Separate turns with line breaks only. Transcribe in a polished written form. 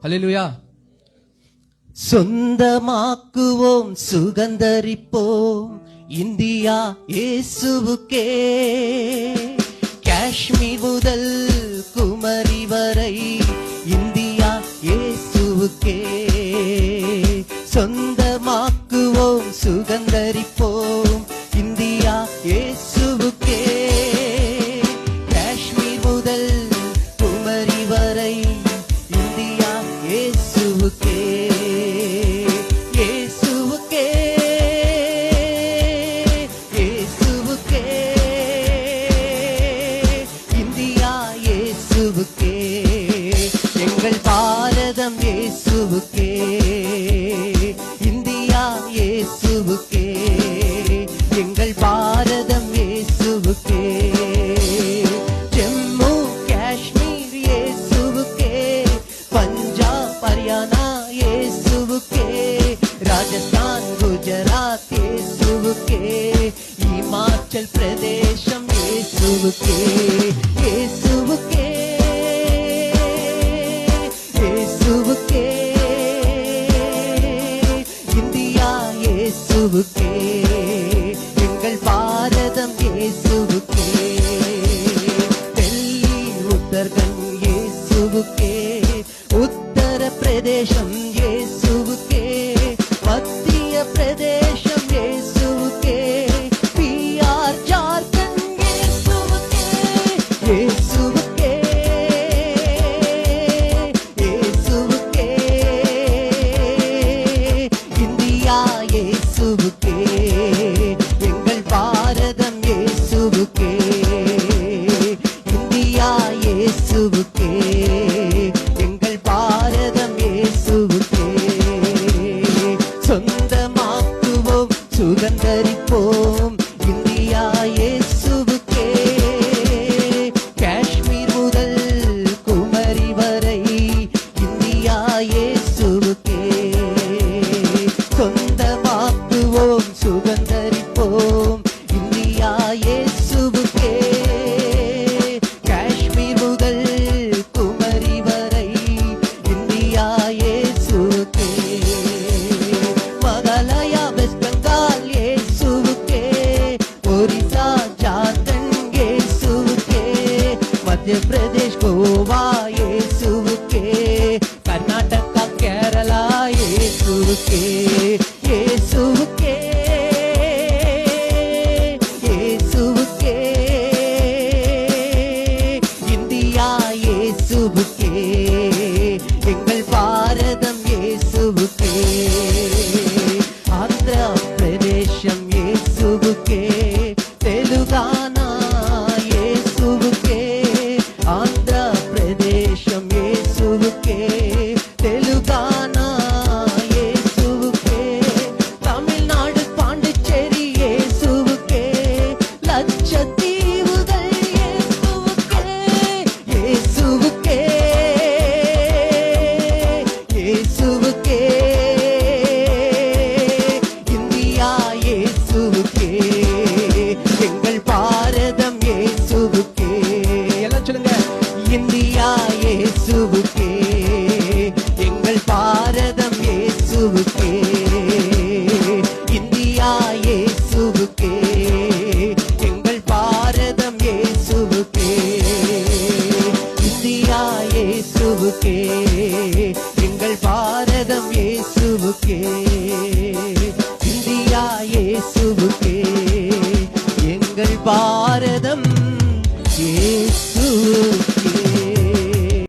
ஹல்லேலூயா.
சொந்தமாக்குவோம், சுகந்தரிப்போம் India இயேசுவுக்கே. காஷ்மீர் முதல் குமரி வரை இந்தியா இயேசுவுக்கே. சொந்தமாக்குவோம், சுகந்தரிப்போம் இந்தியா இயேசுவுக்கே. காஷ்மீர் முதல் குமரி வரை இந்தியா இயேசுவுக்கே. இயேசுவுக்கே, இயேசுவுக்கே, இந்தியா இயேசுவுக்கே. எங்கள் பாரதம் இயேசுவுக்கே, இந்தியா இயேசுவுக்கே. எங்கள் பாரதம் இயேசுவுக்கே. ஜம்மு காஷ்மீர் இயேசுவுக்கே. பஞ்சாப் ஹரியானா இயேசுவுக்கே. ராஜஸ்தான் குஜராத் இயேசுவுக்கே. இமாச்சல் பிரதேசம் இயேசுவுக்கே. இயேசுவுக்கே, இயேசுவுக்கே, இந்தியா இயேசுவுக்கே. எங்கள் பாரதம் இயேசுவுக்கே. டெல்லி உத்தரகண்ட் இயேசுவுக்கே. உத்தர பிரதேசம் இயேசுவுக்கே. மத்திய பிரதேசம் இயேசுவுக்கே. பிஆர் ஜார்க்கண்ட் இயேசுவுக்கே. இயேசுவுக்கே, இயேசுவுக்கே, இந்தியா இயேசுவுக்கே. எங்கள் பாரதம் இயேசுவுக்கே. இந்தியா இயேசுவுக்கே. எங்கள் பாரதம் இயேசுவுக்கே. சொந்தமாக்குவோம், சுகந்தரிப்போம் இந்தியா இயேசுவுக்கே. காஷ்மீர் முதல் குமரி வரை இந்தியா இயேசுவுக்கே. சொந்தமாக்குவோம், சுகந்தரிப்போம் இந்தியா இயேசுவுக்கே. காஷ்மீர் முதல் குமரி வரை இந்தியா இயேசுவுக்கே. மகாலயா வெஸ்ட் பெங்கால் இயேசுவுக்கே. ஒரிசா ஜார்க்கண்ட் இயேசுவுக்கே. மத்திய பிரதேஷ் கோவா இயேசுவுக்கே. கர்நாடகா கேரளா இயேசுவுக்கே. இயேசுவுக்கே, இயேசுவுக்கே, இந்தியா இயேசுவுக்கே. எங்கள் பாரதம் இயேசுவுக்கே. ஆந்திரா பிரதேசம் இயேசுவுக்கே. தெலுங்கானா இயேசுவுக்கே. ஆந்திரா பிரதேசம் இயேசுவுக்கே. தெலுங்கானா இயேசுவுக்கே. தமிழ்நாடு பாண்டிச்சேரி இயேசுவுக்கே. லட்சத்தீவுகள் இயேசுவுக்கே. இயேசுவுக்கே, இயேசுவுக்கே, இந்தியா இயேசுவுக்கே. எங்கள் பாரதம் இயேசுவுக்கே. எல்லாம் சொல்லுங்க. இந்தியா இயேசுவுக்கே. எங்கள் பாரதம் இயேசுவுக்கே. இந்தியா இயேசுவுக்கே. எங்கள் பாரதம் இயேசுவுக்கே. இந்தியா இயேசுவுக்கே. எங்கள் பாரதம் இயேசுவுக்கே. இந்தியா இயேசுவுக்கே. எங்கள் பாரதம் இயேசுவுக்கே.